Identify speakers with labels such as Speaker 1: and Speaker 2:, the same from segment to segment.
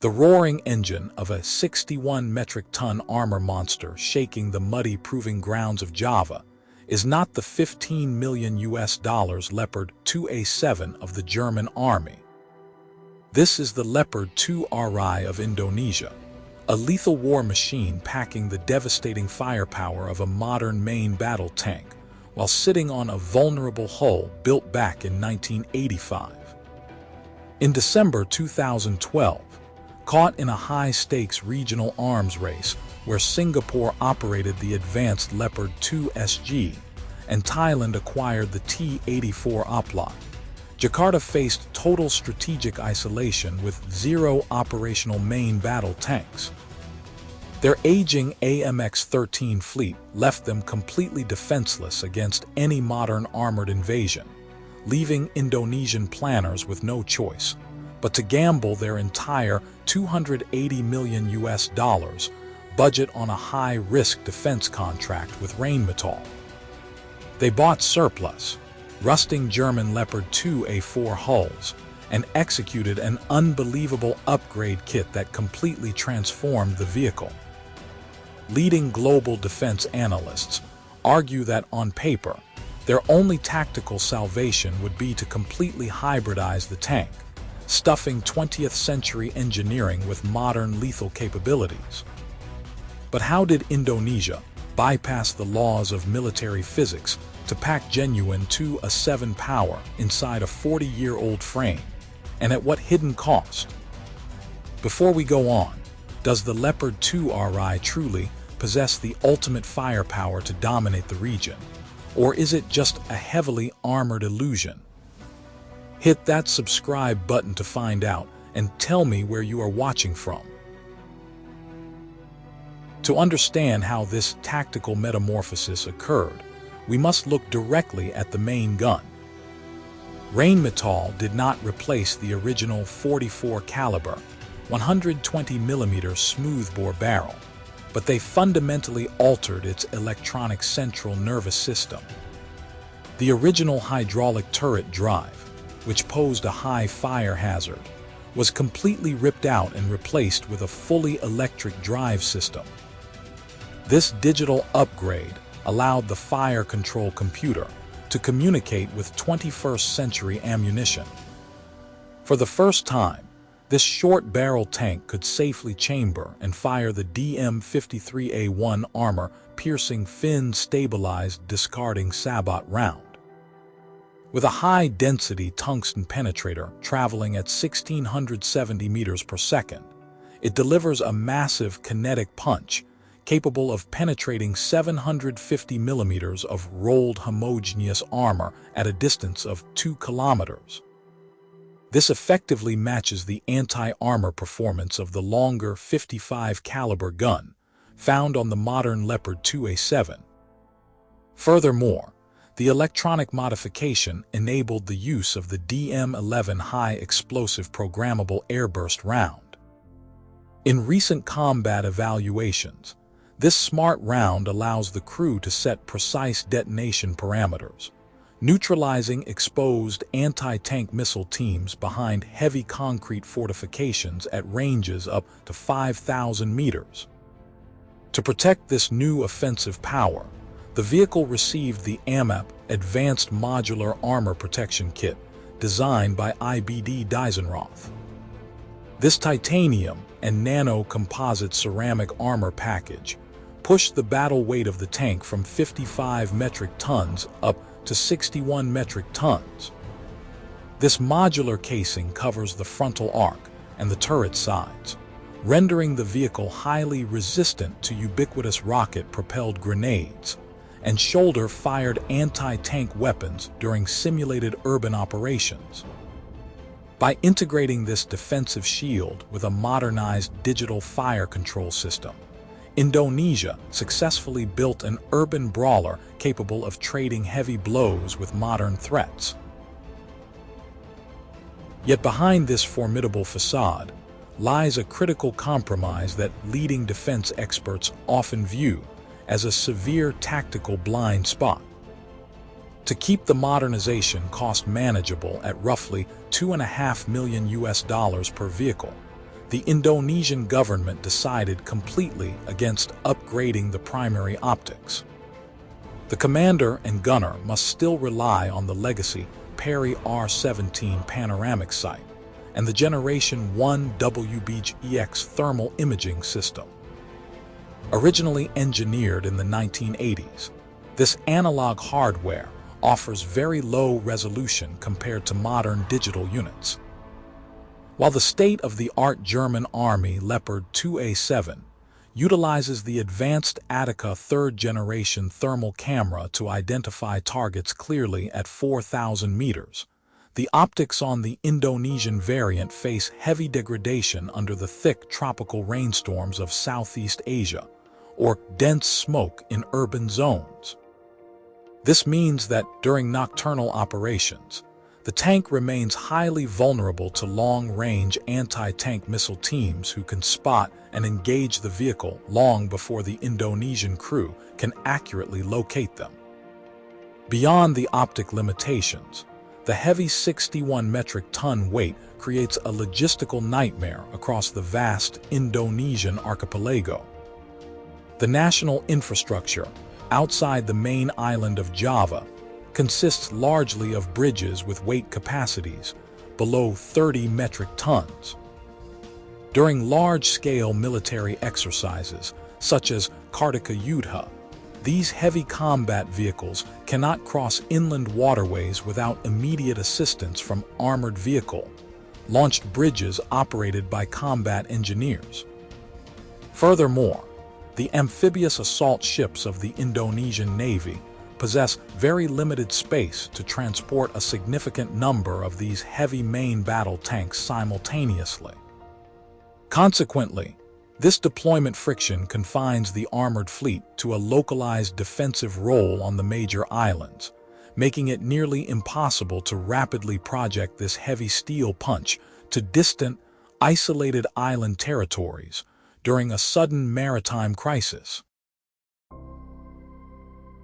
Speaker 1: The roaring engine of a 61 metric ton armor monster shaking the muddy proving grounds of Java is not the $15 million Leopard 2A7 of the German army. This is the Leopard 2RI of Indonesia, a lethal war machine packing the devastating firepower of a modern main battle tank while sitting on a vulnerable hull built back in 1985. In December 2012, caught in a high-stakes regional arms race where Singapore operated the advanced Leopard 2SG and Thailand acquired the T-84 Oplot, Jakarta faced total strategic isolation with zero operational main battle tanks. Their aging AMX-13 fleet left them completely defenseless against any modern armored invasion, leaving Indonesian planners with no choice but to gamble their entire $280 million budget on a high-risk defense contract with Rheinmetall. They bought surplus, rusting German Leopard 2A4 hulls and executed an unbelievable upgrade kit that completely transformed the vehicle. Leading global defense analysts argue that on paper, their only tactical salvation would be to completely hybridize the tank, stuffing 20th century engineering with modern lethal capabilities. But how did Indonesia bypass the laws of military physics to pack genuine 2A7 power inside a 40-year-old frame, and at what hidden cost? Before we go on, does the Leopard 2RI truly possess the ultimate firepower to dominate the region, or is it just a heavily armored illusion? Hit that subscribe button to find out and tell me where you are watching from. To understand how this tactical metamorphosis occurred, we must look directly at the main gun. Rheinmetall did not replace the original 44 caliber, 120mm smoothbore barrel, but they fundamentally altered its electronic central nervous system. The original hydraulic turret drive, which posed a high fire hazard, was completely ripped out and replaced with a fully electric drive system. This digital upgrade allowed the fire control computer to communicate with 21st century ammunition. For the first time, this short-barrel tank could safely chamber and fire the DM-53A1 armor-piercing fin-stabilized discarding sabot round. With a high-density tungsten penetrator traveling at 1,670 meters per second, it delivers a massive kinetic punch capable of penetrating 750 millimeters of rolled homogeneous armor at a distance of 2 kilometers. This effectively matches the anti-armor performance of the longer 55 caliber gun found on the modern Leopard 2A7. Furthermore, the electronic modification enabled the use of the DM-11 high-explosive programmable airburst round. In recent combat evaluations, this smart round allows the crew to set precise detonation parameters, neutralizing exposed anti-tank missile teams behind heavy concrete fortifications at ranges up to 5,000 meters. To protect this new offensive power, the vehicle received the AMAP Advanced Modular Armor Protection Kit, designed by IBD Deisenroth. This titanium and nano-composite ceramic armor package pushed the battle weight of the tank from 55 metric tons up to 61 metric tons. This modular casing covers the frontal arc and the turret sides, rendering the vehicle highly resistant to ubiquitous rocket-propelled grenades and shoulder-fired anti-tank weapons during simulated urban operations. By integrating this defensive shield with a modernized digital fire control system, Indonesia successfully built an urban brawler capable of trading heavy blows with modern threats. Yet behind this formidable facade lies a critical compromise that leading defense experts often view as a severe tactical blind spot. To keep the modernization cost manageable at roughly $2.5 million per vehicle, the Indonesian government decided completely against upgrading the primary optics. The commander and gunner must still rely on the legacy Peri R17 panoramic sight and the Generation 1 WBGX thermal imaging system. Originally engineered in the 1980s, this analog hardware offers very low resolution compared to modern digital units. While the state-of-the-art German Army Leopard 2A7 utilizes the advanced Attica third-generation thermal camera to identify targets clearly at 4,000 meters, the optics on the Indonesian variant face heavy degradation under the thick tropical rainstorms of Southeast Asia, or dense smoke in urban zones. This means that during nocturnal operations, the tank remains highly vulnerable to long-range anti-tank missile teams who can spot and engage the vehicle long before the Indonesian crew can accurately locate them. Beyond the optic limitations, the heavy 61 metric ton weight creates a logistical nightmare across the vast Indonesian archipelago. The national infrastructure outside the main island of Java consists largely of bridges with weight capacities below 30 metric tons. During large-scale military exercises, such as Kartika Yudha, these heavy combat vehicles cannot cross inland waterways without immediate assistance from armored vehicle-launched bridges operated by combat engineers. Furthermore, the amphibious assault ships of the Indonesian Navy possess very limited space to transport a significant number of these heavy main battle tanks simultaneously. Consequently, this deployment friction confines the armored fleet to a localized defensive role on the major islands, making it nearly impossible to rapidly project this heavy steel punch to distant, isolated island territories during a sudden maritime crisis.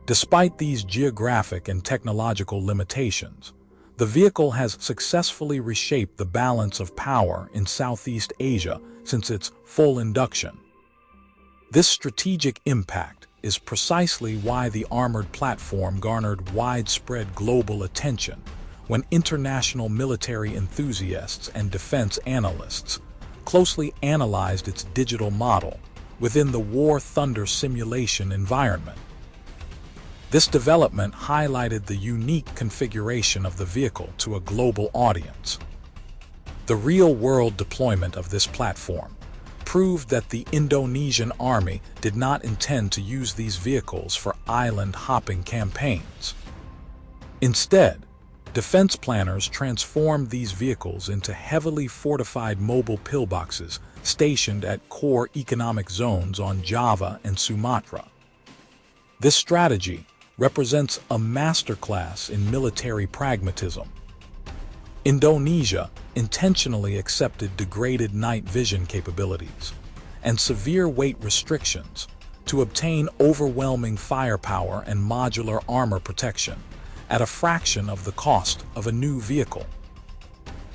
Speaker 1: Despite these geographic and technological limitations, the vehicle has successfully reshaped the balance of power in Southeast Asia since its full induction. This strategic impact is precisely why the armored platform garnered widespread global attention when international military enthusiasts and defense analysts closely analyzed its digital model within the War Thunder simulation environment. This development highlighted the unique configuration of the vehicle to a global audience. The real-world deployment of this platform proved that the Indonesian Army did not intend to use these vehicles for island-hopping campaigns. Instead, defense planners transformed these vehicles into heavily fortified mobile pillboxes stationed at core economic zones on Java and Sumatra. This strategy represents a masterclass in military pragmatism. Indonesia intentionally accepted degraded night vision capabilities and severe weight restrictions to obtain overwhelming firepower and modular armor protection at a fraction of the cost of a new vehicle.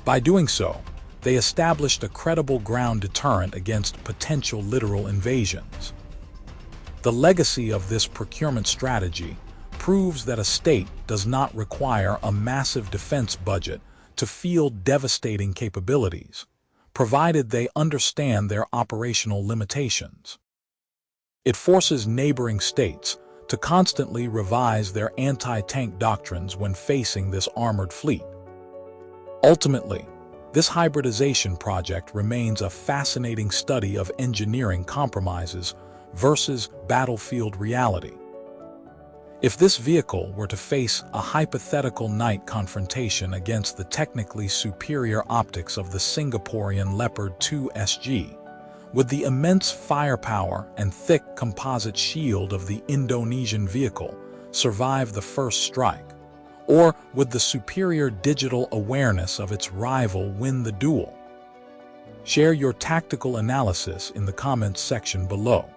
Speaker 1: By doing so, they established a credible ground deterrent against potential littoral invasions. The legacy of this procurement strategy proves that a state does not require a massive defense budget to field devastating capabilities, provided they understand their operational limitations. It forces neighboring states to constantly revise their anti-tank doctrines when facing this armored fleet. Ultimately, this hybridization project remains a fascinating study of engineering compromises versus battlefield reality. If this vehicle were to face a hypothetical night confrontation against the technically superior optics of the Singaporean Leopard 2SG, would the immense firepower and thick composite shield of the Indonesian vehicle survive the first strike? Or would the superior digital awareness of its rival win the duel? Share your tactical analysis in the comments section below.